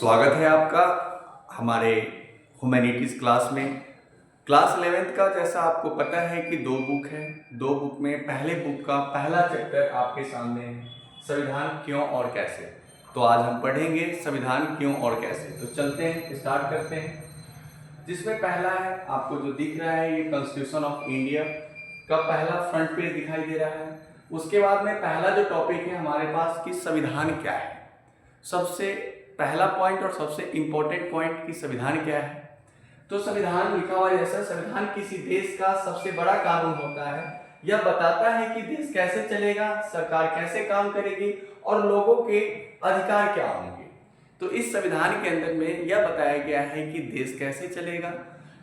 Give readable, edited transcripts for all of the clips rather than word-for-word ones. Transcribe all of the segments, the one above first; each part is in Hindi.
स्वागत है आपका हमारे ह्यूमैनिटीज़ क्लास में। क्लास 11th का जैसा आपको पता है कि दो बुक है। दो बुक में पहले बुक का पहला चैप्टर आपके सामने है, संविधान क्यों और कैसे। तो आज हम पढ़ेंगे संविधान क्यों और कैसे। तो चलते हैं, स्टार्ट करते हैं। जिसमें पहला है, आपको जो दिख रहा है, ये कॉन्स्टिट्यूशन ऑफ इंडिया का पहला फ्रंट पेज दिखाई दे रहा है। उसके बाद में पहला जो टॉपिक है हमारे पास कि संविधान क्या है। सबसे पहला पॉइंट और सबसे इंपॉर्टेंट पॉइंट कि संविधान क्या है। तो संविधान लिखा हुआ जैसा, संविधान किसी देश का सबसे बड़ा कानून होता है। यह बताता है कि देश कैसे चलेगा, सरकार कैसे काम करेगी और लोगों के अधिकार क्या होंगे। तो इस संविधान के अंदर में यह बताया गया है कि देश कैसे चलेगा,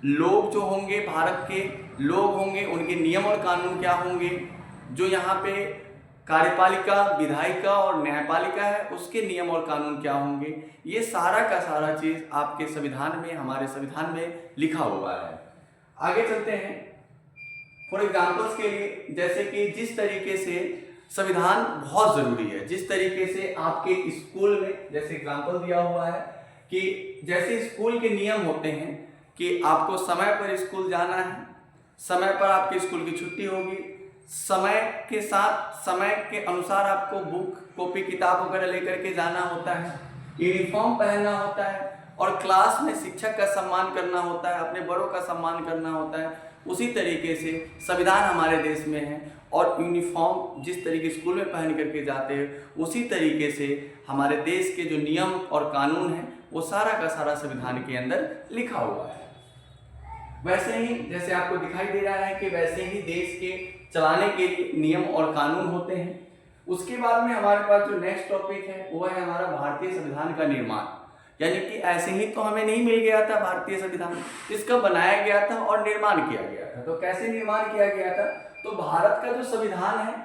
लोग जो होंगे, भारत के लोग होंगे, उनके नियम और कानून क्या होंगे, जो यहाँ पे कार्यपालिका, विधायिका और न्यायपालिका है उसके नियम और कानून क्या होंगे। ये सारा का सारा चीज आपके संविधान में, हमारे संविधान में लिखा हुआ है। आगे चलते हैं। फॉर एग्जाम्पल्स के लिए, जैसे कि जिस तरीके से संविधान बहुत जरूरी है, जिस तरीके से आपके स्कूल में जैसे एग्जाम्पल दिया हुआ है कि जैसे स्कूल के नियम होते हैं कि आपको समय पर स्कूल जाना है, समय पर आपके स्कूल की छुट्टी होगी, समय के साथ समय के अनुसार आपको बुक, कॉपी, किताब वगैरह लेकर के जाना होता है, यूनिफॉर्म पहनना होता है और क्लास में शिक्षक का सम्मान करना होता है, अपने बड़ों का सम्मान करना होता है। उसी तरीके से संविधान हमारे देश में है और यूनिफॉर्म जिस तरीके स्कूल में पहन करके जाते हैं उसी तरीके से हमारे देश के जो नियम और कानून हैं वो सारा का सारा संविधान के अंदर लिखा हुआ है। वैसे ही जैसे आपको दिखाई दे रहा है कि वैसे ही देश के चलाने के लिए नियम और कानून होते हैं। उसके बाद में हमारे पास जो नेक्स्ट टॉपिक है वो है हमारा भारतीय संविधान का निर्माण। यानी कि ऐसे ही तो हमें नहीं मिल गया था भारतीय संविधान, इसका बनाया गया था और निर्माण किया गया था। तो कैसे निर्माण किया गया था, तो भारत का जो संविधान है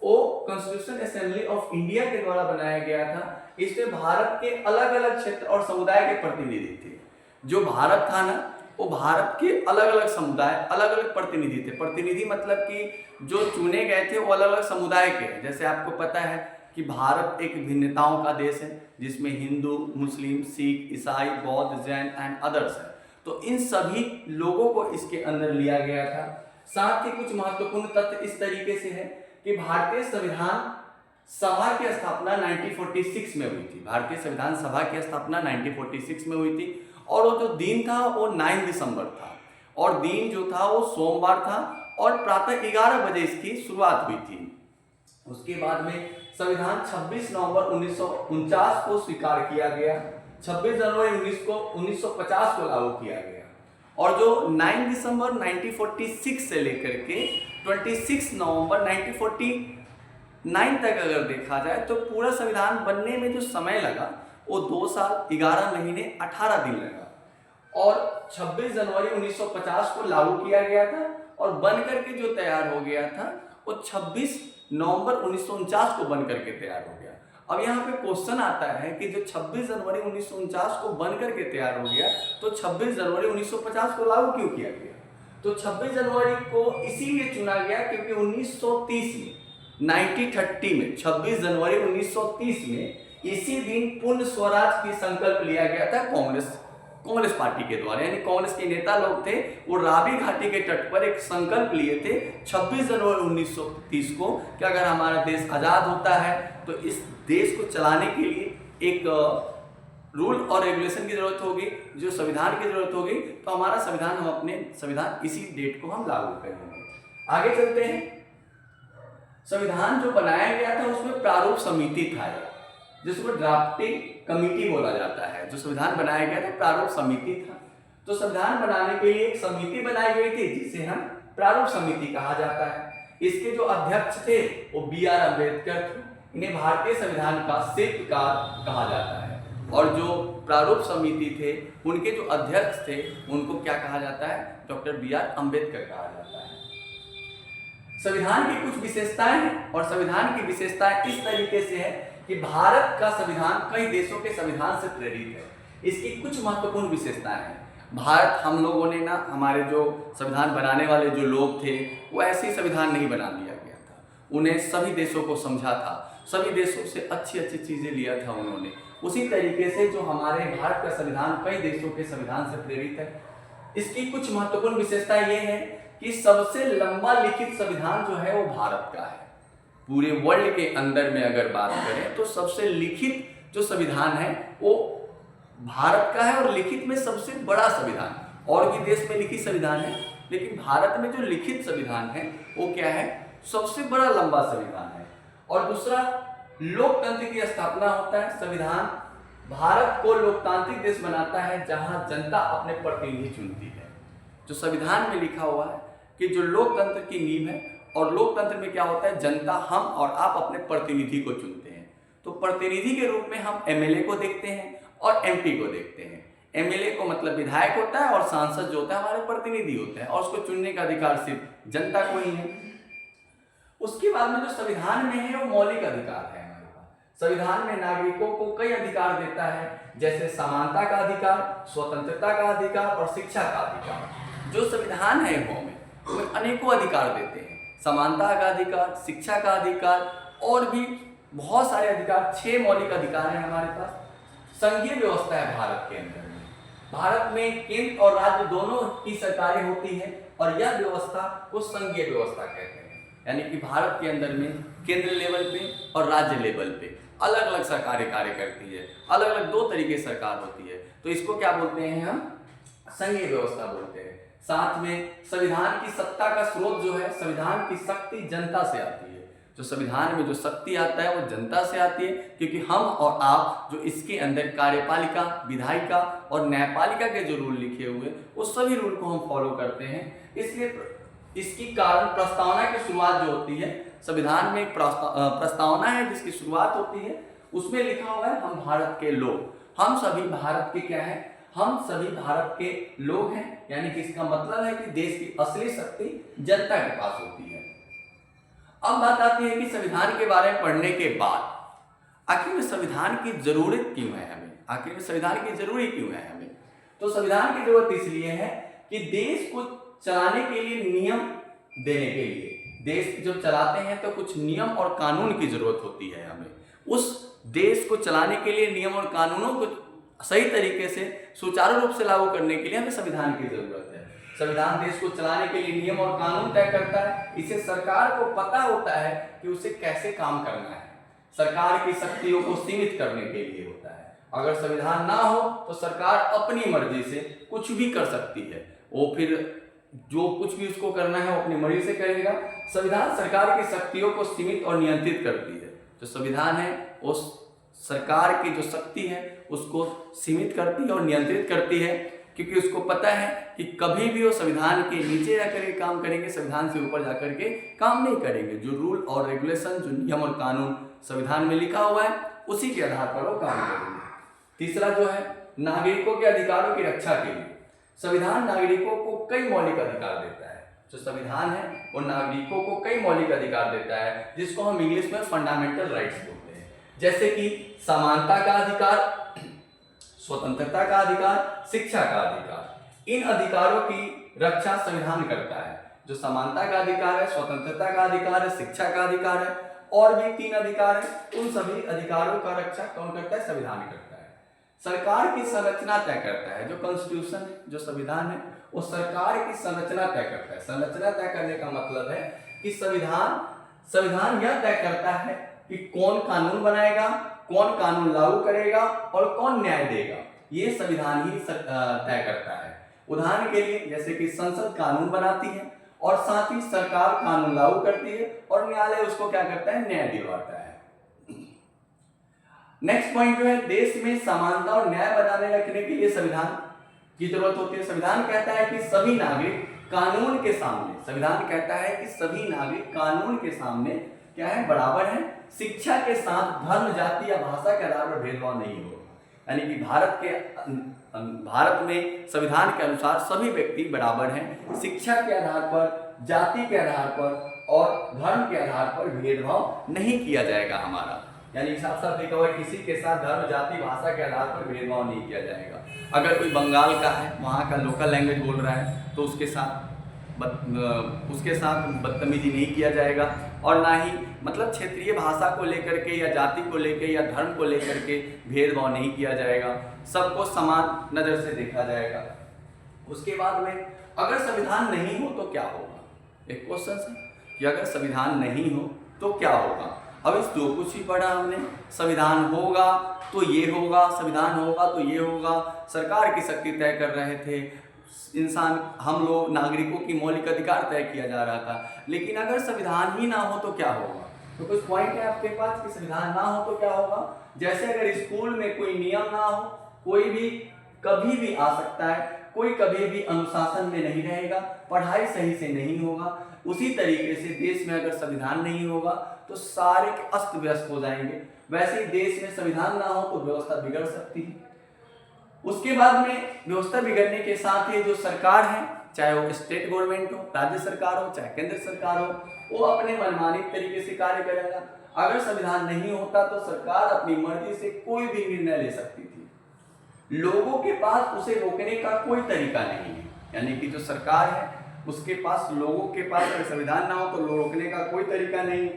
वो कॉन्स्टिट्यूशन असेंबली ऑफ इंडिया के द्वारा बनाया गया था। इसमें भारत के अलग अलग क्षेत्र और समुदाय के प्रतिनिधि थे। जो भारत था ना, वो भारत के अलग अलग समुदाय, अलग अलग प्रतिनिधि थे। प्रतिनिधि मतलब कि जो चुने गए थे वो अलग अलग समुदाय के हैं। जैसे आपको पता है कि भारत एक भिन्नताओं का देश है जिसमें हिंदू, मुस्लिम, सिख, ईसाई, बौद्ध, जैन एंड अदर्स है। तो इन सभी लोगों को इसके अंदर लिया गया था। साथ ही कुछ महत्वपूर्ण तथ्य इस तरीके से है कि भारतीय संविधान सभा की स्थापना 1946 में हुई थी। भारतीय संविधान सभा की स्थापना 1946 में हुई थी और वो जो दिन था वो 9 दिसंबर था और दिन जो था वो सोमवार था और प्रातः 11 बजे इसकी शुरुआत हुई थी। उसके बाद में संविधान 26 नवंबर 1949 को स्वीकार किया गया, 26 जनवरी 1950 को लागू किया गया और जो 9 दिसंबर 1946 से लेकर के 26 नवंबर 1949 तक अगर देखा जाए तो पूरा संविधान बनने में जो समय लगा वो 2 साल 11 महीने 18 दिन लगा और 26 जनवरी 1950 को लागू किया गया था और बन करके जो तैयार हो गया था वो 26 नवंबर 1949 को बन करके तैयार हो गया। अब यहाँ पे क्वेश्चन आता है कि जो 26 जनवरी 1949 को बन करके तैयार हो गया तो 26 जनवरी 1950 को लागू क्यों किया गया। तो 26 जनवरी को इसीलिए चुना गया क्योंकि 1930 में 1930 में 26 जनवरी 1930 में इसी दिन पूर्ण स्वराज की संकल्प लिया गया था कांग्रेस पार्टी के द्वारा। यानी कांग्रेस के नेता लोग थे, वो रावी घाटी के तट पर एक संकल्प लिए थे 26 जनवरी 1930 को कि अगर हमारा देश आजाद होता है तो इस देश को चलाने के लिए एक रूल और रेगुलेशन की जरूरत होगी, जो संविधान की जरूरत होगी। तो हमारा संविधान, हम अपने संविधान इसी डेट को हम लागू करेंगे। आगे चलते हैं। संविधान जो बनाया गया था उसमें प्रारूप समिति था जिसको ड्राफ्टिंग कमेटी बोला जाता है। जो संविधान बनाया गया था प्रारूप समिति था। तो संविधान बनाने के लिए एक समिति बनाई गई थी जिसे हम प्रारूप समिति कहा जाता है। इसके जो अध्यक्ष थे वो B.R. अम्बेडकर थे। इन्हें भारतीय संविधान का शिल्पकार कहा जाता है और जो प्रारूप समिति थे उनके जो अध्यक्ष थे उनको क्या कहा जाता है, डॉक्टर B.R. अम्बेडकर कहा जाता है। संविधान की कुछ विशेषताएं हैं और संविधान की विशेषताएं इस तरीके से है कि भारत का संविधान कई देशों के संविधान से प्रेरित है। इसकी कुछ महत्वपूर्ण विशेषताएं हैं। भारत, हम लोगों ने ना, हमारे जो संविधान बनाने वाले जो लोग थे वो ऐसे ही संविधान नहीं बना दिया गया था, उन्हें सभी देशों को समझा था। सभी देशों से अच्छी अच्छी चीज़ें लिया था उन्होंने। उसी तरीके से जो हमारे भारत का संविधान कई देशों के संविधान से प्रेरित है। इसकी कुछ महत्वपूर्ण विशेषता ये है कि सबसे लंबा लिखित संविधान जो है वो भारत का है। पूरे वर्ल्ड के अंदर में अगर बात करें तो सबसे लिखित जो संविधान है वो भारत का है, और लिखित में सबसे बड़ा संविधान। और भी देश में लिखित संविधान है, लेकिन भारत में जो लिखित संविधान है वो क्या है, सबसे बड़ा लंबा संविधान है। और दूसरा, लोकतंत्र की स्थापना होता है। संविधान भारत को लोकतांत्रिक देश बनाता है जहां जनता अपने प्रतिनिधि चुनती है। जो संविधान में लिखा हुआ है कि जो लोकतंत्र की नींव है, और लोकतंत्र में क्या होता है, जनता, हम और आप अपने प्रतिनिधि को चुनते हैं। तो प्रतिनिधि के रूप में हम एमएलए को देखते हैं और एमपी को देखते हैं। एमएलए को मतलब विधायक होता है, और सांसद जो होता है हमारे प्रतिनिधि होते हैं, और उसको चुनने का अधिकार सिर्फ जनता को ही है। उसके बाद में जो संविधान में है वो मौलिक अधिकार है हमारे पास। संविधान में नागरिकों को कई अधिकार देता है, जैसे समानता का अधिकार, स्वतंत्रता का अधिकार और शिक्षा का अधिकार। जो संविधान है वो अनेकों अधिकार देते हैं, समानता का अधिकार, शिक्षा का अधिकार, और भी बहुत सारे अधिकार। 6 मौलिक अधिकार हैं हमारे पास। संघीय व्यवस्था है भारत के अंदर में। भारत में केंद्र और राज्य दोनों की सरकारें होती हैं, और यह व्यवस्था को संघीय व्यवस्था कहते हैं। यानी कि भारत के अंदर में केंद्र लेवल पे और राज्य लेवल पे अलग अलग सरकारें कार्य करती है। अलग अलग 2 तरीके की सरकार होती है, तो इसको क्या बोलते हैं हम, संघीय व्यवस्था बोलते हैं। साथ में संविधान की सत्ता का स्रोत जो है, संविधान की शक्ति जनता से आती है। जो संविधान में जो शक्ति आता है वो जनता से आती है, क्योंकि हम और आप जो इसके अंदर कार्यपालिका, विधायिका और न्यायपालिका के जो रूल लिखे हुए उस सभी रूल को हम फॉलो करते हैं। इसलिए इसकी कारण प्रस्तावना की शुरुआत जो होती है, संविधान में एक प्रस्तावना है जिसकी शुरुआत होती है, उसमें लिखा हुआ है हम भारत के लोग, हम सभी भारत के क्या है, हम सभी भारत के लोग हैं। यानी कि इसका मतलब है कि देश की असली शक्ति जनता के पास होती है। अब बात आती है कि संविधान के बारे में पढ़ने के बाद आखिर में संविधान की जरूरत क्यों है हमें, आखिर में संविधान की जरूरी क्यों है हमें। तो संविधान की जरूरत इसलिए है कि देश को चलाने के लिए, नियम देने के लिए, देश जब चलाते हैं तो कुछ नियम और कानून की जरूरत होती है हमें। उस देश को चलाने के लिए नियम और कानूनों को सही तरीके से सुचारू रूप से लागू करने के लिए हमें संविधान की जरूरत है। संविधान देश को चलाने के लिए नियम और कानून तय करता है। इसे सरकार को पता होता है कि उसे कैसे काम करना है, सरकार की शक्तियों को सीमित करने के लिए होता है। अगर संविधान ना हो तो सरकार अपनी मर्जी से कुछ भी कर सकती है, वो फिर जो कुछ भी उसको करना है वो अपनी मर्जी से करेगा। संविधान सरकार की शक्तियों को सीमित और नियंत्रित करती है। जो संविधान है वो सरकार की जो शक्ति है उसको सीमित करती है और नियंत्रित करती है, क्योंकि उसको पता है कि कभी भी वो संविधान के नीचे जाकर के काम करेंगे, संविधान से ऊपर जाकर के काम नहीं करेंगे। जो रूल और रेगुलेशन, जो नियम और कानून संविधान में लिखा हुआ है उसी के आधार पर वो काम करेंगे। तीसरा जो है, नागरिकों के अधिकारों की रक्षा के लिए संविधान नागरिकों को कई मौलिक अधिकार देता है। जो संविधान है वो नागरिकों को कई मौलिक अधिकार देता है, जिसको हम इंग्लिश में फंडामेंटल राइट्स बोलते हैं। जैसे कि समानता का अधिकार, स्वतंत्रता का अधिकार, शिक्षा का अधिकार। इन अधिकारों की रक्षा संविधान करता है। जो समानता का अधिकार है, स्वतंत्रता का अधिकार है, शिक्षा का अधिकार है, और भी 3 अधिकार है। उन सभी अधिकारों का रक्षा कौन करता है, संविधान करता है। सरकार की संरचना तय करता है। जो कॉन्स्टिट्यूशन है, जो संविधान है, वो सरकार की संरचना तय करता है। संरचना तय करने का मतलब है कि संविधान यह तय करता है कि कौन कानून बनाएगा, कौन कानून लागू करेगा और कौन न्याय देगा। ये संविधान ही तय करता है। उदाहरण के लिए जैसे कि संसद कानून बनाती है और साथ ही सरकार कानून लागू करती है और न्यायालय उसको क्या करता है, न्याय दिलवाता है। नेक्स्ट पॉइंट जो है, देश में समानता और न्याय बनाने रखने के लिए संविधान की जरूरत होती है। संविधान कहता है कि सभी नागरिक कानून के सामने, संविधान कहता है कि सभी नागरिक कानून के सामने क्या है, बराबर है। शिक्षा के साथ धर्म, जाति या भाषा के आधार पर भेदभाव नहीं हो। यानी कि भारत में संविधान के अनुसार सभी व्यक्ति बराबर हैं। शिक्षा के आधार पर, जाति के आधार पर और धर्म के आधार पर भेदभाव नहीं किया जाएगा हमारा। यानी साफ साफ लिखा हुआ है, किसी के साथ धर्म, जाति, भाषा के आधार पर भेदभाव नहीं किया जाएगा। अगर कोई बंगाल का है, वहाँ का लोकल लैंग्वेज बोल रहा है, तो उसके साथ बदतमीजी नहीं किया जाएगा। और ना ही मतलब क्षेत्रीय भाषा को लेकर के या जाति को लेकर या धर्म को लेकर के भेदभाव नहीं किया जाएगा, सबको समान नज़र से देखा जाएगा। उसके बाद में अगर संविधान नहीं हो तो क्या होगा, एक क्वेश्चन है कि अगर संविधान नहीं हो तो क्या होगा। अब इस जो कुछ ही पढ़ा हमने, संविधान होगा तो ये होगा, संविधान होगा तो ये होगा, सरकार की शक्ति तय कर रहे थे, इंसान हम लोग नागरिकों की मौलिक अधिकार तय किया जा रहा था। लेकिन अगर संविधान ही ना हो तो क्या होगा, तो कुछ पॉइंट है आपके पास कि संविधान ना हो तो क्या होगा। जैसे अगर स्कूल में कोई नियम ना हो, कोई भी कभी भी आ सकता है, कोई कभी भी अनुशासन में नहीं रहेगा, पढ़ाई सही से नहीं होगा। उसी तरीके से देश में अगर संविधान नहीं होगा तो सारे के अस्त व्यस्त हो जाएंगे। वैसे ही देश में संविधान ना हो तो व्यवस्था बिगड़ सकती है। उसके बाद में व्यवस्था बिगड़ने के साथ ही जो सरकार है, चाहे वो स्टेट गवर्नमेंट हो, राज्य सरकार हो, चाहे केंद्र सरकार हो, वो अपने मनमानी तरीके से कार्य करेगा। अगर संविधान नहीं होता तो सरकार अपनी मर्जी से कोई भी निर्णय ले सकती थी, लोगों के पास उसे रोकने का कोई तरीका नहीं है। यानी कि जो सरकार है उसके पास, लोगों के पास अगर संविधान ना हो तो रोकने का कोई तरीका नहीं।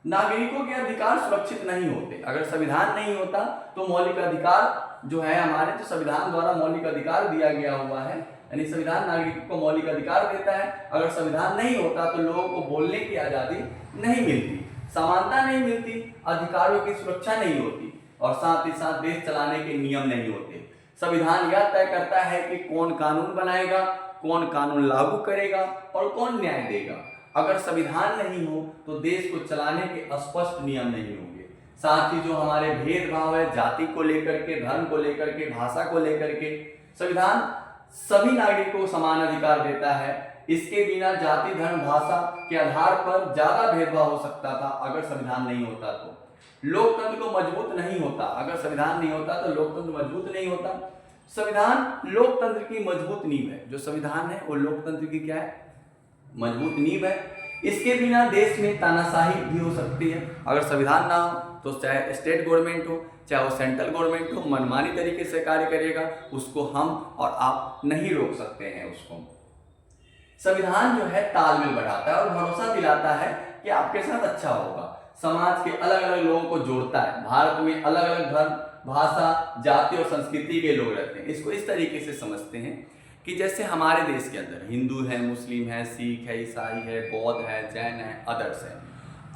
नागरिकों के अधिकार सुरक्षित नहीं होते। अगर संविधान नहीं होता तो मौलिक अधिकार जो है हमारे, जो संविधान द्वारा मौलिक अधिकार दिया गया हुआ है, यानी संविधान नागरिकों को मौलिक अधिकार देता है। अगर संविधान नहीं होता तो लोगों को बोलने की आज़ादी नहीं मिलती, समानता नहीं मिलती, अधिकारों की सुरक्षा नहीं होती और साथ ही साथ देश चलाने के नियम नहीं होते। संविधान यह तय करता है कि कौन कानून बनाएगा, कौन कानून लागू करेगा और कौन न्याय देगा। अगर संविधान नहीं हो तो देश को चलाने के स्पष्ट नियम नहीं होंगे। साथ ही जो हमारे भेदभाव है जाति को लेकर के, धर्म को लेकर के, भाषा को लेकर के, संविधान सभी नागरिकों को समान अधिकार देता है। इसके बिना जाति, धर्म, भाषा के आधार पर ज्यादा भेदभाव हो सकता था। अगर संविधान नहीं होता तो लोकतंत्र को मजबूत नहीं होता। अगर संविधान नहीं होता तो लोकतंत्र मजबूत नहीं होता। संविधान लोकतंत्र की मजबूत नींव है। जो संविधान है वो लोकतंत्र की क्या है, मजबूत नींव है। इसके बिना देश में तानाशाही भी हो सकती है। अगर संविधान ना हो तो चाहे स्टेट गवर्नमेंट हो, चाहे वो सेंट्रल गवर्नमेंट हो, मनमानी तरीके से कार्य करेगा, उसको हम और आप नहीं रोक सकते हैं। उसको संविधान जो है तालमेल बढ़ाता है और भरोसा दिलाता है कि आपके साथ अच्छा होगा। समाज के अलग अलग लोगों को जोड़ता है। भारत में अलग अलग धर्म, भाषा, जाति और संस्कृति के लोग रहते हैं। इसको इस तरीके से समझते हैं कि जैसे हमारे देश के अंदर हिंदू है, मुस्लिम है, सिख है, ईसाई है, बौद्ध है, जैन है, अदर्स है।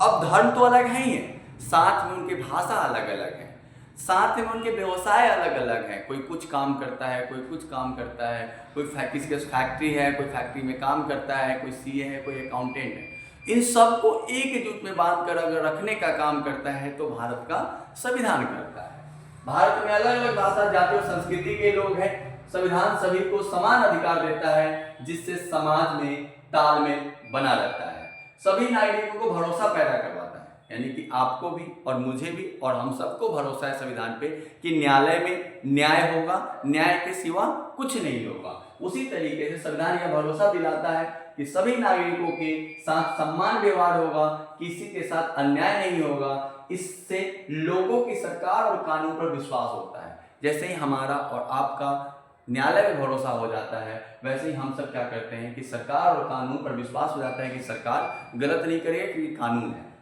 अब धर्म तो अलग है ही है, साथ में उनकी भाषा अलग अलग है, साथ में उनके व्यवसाय अलग अलग हैं। कोई कुछ काम करता है, कोई कुछ काम करता है, कोई किसी के फैक्ट्री है, कोई फैक्ट्री में काम करता है, कोई सीए है, कोई अकाउंटेंट है। इन सबको एकजुट में बांध कर अगर रखने का काम करता है तो भारत का संविधान करता है। भारत में अलग अलग भाषा, जाति और संस्कृति के लोग हैं। संविधान सभी को समान अधिकार देता है, जिससे समाज में तालमेल बना रहता है, सभी नागरिकों को भरोसा पैदा करवाता है। यानी कि आपको भी और मुझे भी और हम सबको भरोसा है संविधान पे कि न्यायालय में न्याय होगा, न्याय के सिवा कुछ नहीं होगा। उसी तरीके से संविधान यह भरोसा दिलाता है कि सभी नागरिकों के साथ सम्मान व्यवहार होगा, किसी के साथ अन्याय नहीं होगा। इससे लोगों की सरकार और कानून पर विश्वास होता है। जैसे ही हमारा और आपका न्यायालय पे भरोसा हो जाता है, वैसे ही हम सब क्या करते हैं कि सरकार और कानून पर विश्वास हो जाता है कि सरकार गलत नहीं करेगी क्योंकि कानून है।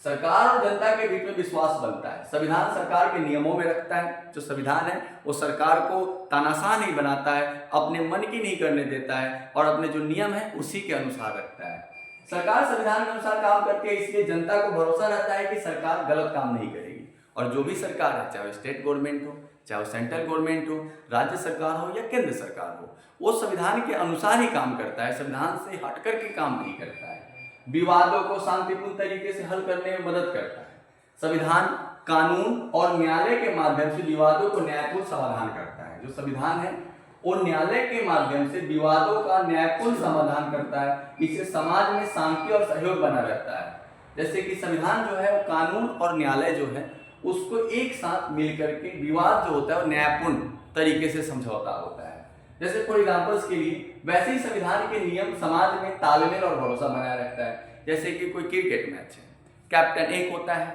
सरकार और जनता के बीच में विश्वास बनता है। संविधान सरकार के नियमों में रखता है। जो संविधान है वो सरकार को तानाशाह नहीं बनाता है, अपने मन की नहीं करने देता है और अपने जो नियम है उसी के अनुसार रखता है। सरकार संविधान के अनुसार काम करती है, इसलिए जनता को भरोसा रहता है कि सरकार गलत काम नहीं करेगी। और जो भी सरकार है, चाहे स्टेट गवर्नमेंट हो, चाहे सेंट्रल गवर्नमेंट हो, राज्य सरकार हो या केंद्र सरकार हो, वो संविधान के अनुसार ही काम करता है, संविधान से हट करके काम नहीं करता है। विवादों को शांतिपूर्ण तरीके से हल करने में मदद करता है। संविधान कानून और न्यायालय के माध्यम से विवादों को न्यायपूर्ण समाधान करता है। जो संविधान है वो न्यायालय के माध्यम से विवादों का न्यायपूर्ण समाधान करता है। इससे समाज में शांति और सहयोग बना रहता है। जैसे कि संविधान जो है वो कानून और न्यायालय जो है उसको एक साथ मिलकर के विवाद जो होता है वो न्यायपूर्ण तरीके से समझौता होता है। जैसे फॉर एग्जाम्पल्स के लिए वैसे ही संविधान के नियम समाज में तालमेल और भरोसा बनाए रखता है। जैसे कि कोई क्रिकेट मैच है, कैप्टन एक होता है,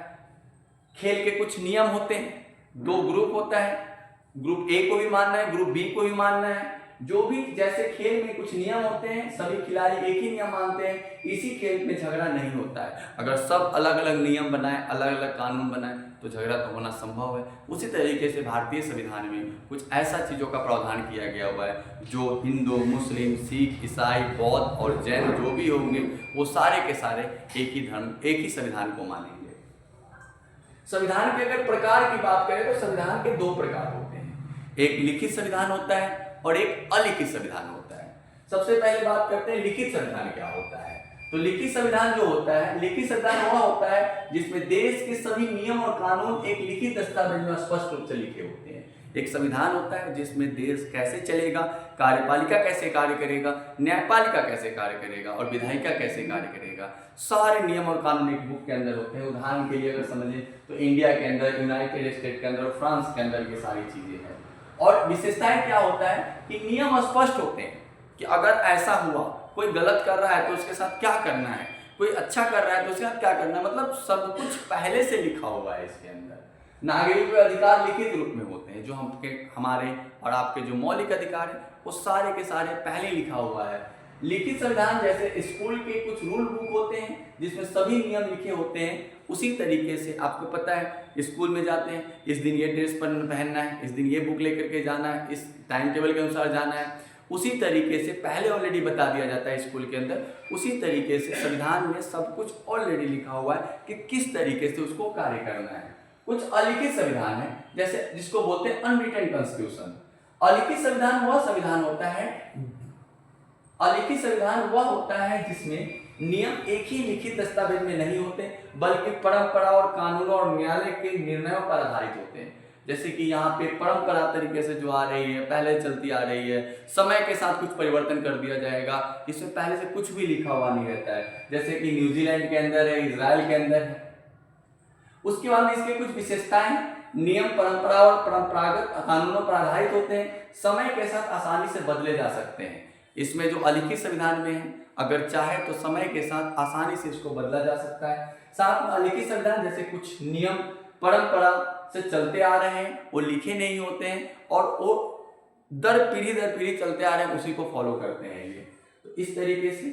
खेल के कुछ नियम होते हैं, दो ग्रुप होता है, ग्रुप ए को भी मानना है, ग्रुप बी को भी मानना है। जो भी जैसे खेल में कुछ नियम होते हैं, सभी खिलाड़ी एक ही नियम मानते हैं, इसी खेल में झगड़ा नहीं होता है। अगर सब अलग अलग नियम बनाए, अलग अलग कानून बनाए तो झगड़ा तो होना संभव है। उसी तरीके से भारतीय संविधान में कुछ ऐसा चीज़ों का प्रावधान किया गया हुआ है जो हिंदू, मुस्लिम, सिख, ईसाई, बौद्ध और जैन जो भी होंगे वो सारे के सारे एक ही धर्म, एक ही संविधान को मानेंगे। संविधान के अगर प्रकार की बात करें तो संविधान के दो प्रकार होते हैं, एक लिखित संविधान होता है और एक अलिखित संविधान होता है। सबसे पहले बात करते हैं लिखित संविधान क्या होता है। तो लिखित संविधान जो होता है, लिखित संविधान वह होता है जिसमें देश के सभी नियम और कानून एक लिखित दस्तावेज में स्पष्ट रूप से लिखे होते हैं। एक संविधान होता है जिसमें देश कैसे चलेगा, कार्यपालिका कैसे कार्य करेगा, न्यायपालिका कैसे कार्य करेगा और विधायिका कैसे कार्य करेगा, सारे नियम और कानून एक बुक के अंदर होते हैं। उदाहरण के लिए अगर समझें तो इंडिया के अंदर, यूनाइटेड स्टेट के अंदर और फ्रांस के अंदर ये सारी चीजें हैं। और विशेषताएं क्या होता है कि नियम स्पष्ट होते हैं कि अगर ऐसा हुआ, कोई गलत कर रहा है तो उसके साथ क्या करना है, कोई अच्छा कर रहा है तो उसके साथ क्या करना है, मतलब सब कुछ पहले से लिखा हुआ है इसके अंदर। नागरिक के अधिकार लिखित रूप में होते हैं, जो हमारे और आपके जो मौलिक अधिकार है वो सारे के सारे पहले लिखा हुआ है। लिखित संविधान जैसे स्कूल के कुछ रूल बुक होते हैं जिसमें सभी नियम लिखे होते हैं, उसी तरीके से आपको पता है स्कूल में जाते हैं, इस दिन ये ड्रेस पहनना है, इस दिन ये बुक लेकर के जाना है, इस टाइम टेबल के अनुसार जाना है, उसी तरीके से पहले ऑलरेडी बता दिया जाता है स्कूल के अंदर। उसी तरीके से संविधान में सब कुछ ऑलरेडी लिखा हुआ है कि किस तरीके से उसको कार्य करना है। कुछ अलिखित संविधान है जैसे जिसको बोलते हैं अनरिटन कॉन्स्टिट्यूशन। अलिखित संविधान वह संविधान होता है, अलिखित संविधान वह होता है जिसमें नियम एक ही लिखित दस्तावेज में नहीं होते बल्कि परंपरा और कानूनों और न्यायालय के निर्णयों पर आधारित होते हैं। जैसे कि यहाँ पे परंपरा तरीके से जो आ रही है, पहले चलती आ रही है, समय के साथ कुछ परिवर्तन कर दिया जाएगा, इसमें पहले से कुछ भी लिखा हुआ नहीं रहता है। जैसे कि न्यूजीलैंड के अंदर है, इजराइल के अंदर है। उसके बाद में इसके कुछ विशेषताएं, नियम परंपरा और परंपरागत कानूनों पर आधारित होते हैं, समय के साथ आसानी से बदले जा सकते हैं। इसमें जो अलिखित संविधान में है, अगर चाहे तो समय के साथ आसानी से इसको बदला जा सकता है। साथ में अलिखित संविधान जैसे कुछ नियम परंपरा से चलते आ रहे हैं, वो लिखे नहीं होते हैं और वो दर पीढ़ी चलते आ रहे हैं, उसी को फॉलो करते हैं ये। तो इस तरीके से